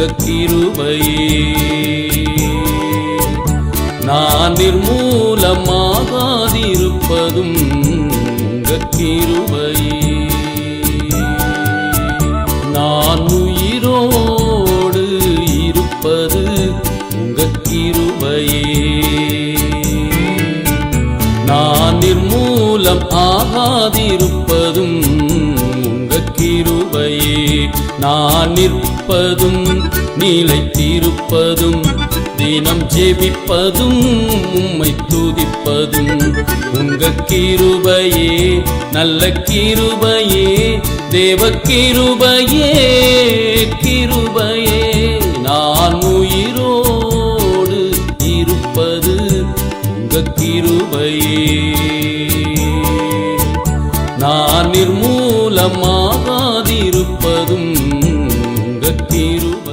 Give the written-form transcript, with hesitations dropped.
உங்க கிருபையே. நான் நிர்மூலமாகாதிருப்பதும் உங்க கிருபையே. நான் உயிரோடு இருப்பது உங்க கிருபையே. நான் நிர்மூலம் ஆகாதிருப்பதும் உங்க கிருபையே. நான் நிற்பதும் நிலைத்திருப்பதும் தினம் ஜெபிப்பதும் உம்மை துதிப்பதும் உங்க கிருபையே. நல்ல கிருபையே, தேவ கிருபையே, கிருபையே. நான் உயிரோடு இருப்பது உங்க கிருபையே. நான் நிர்மூலமாகாதிருப்பதும் உங்க கிருபையே.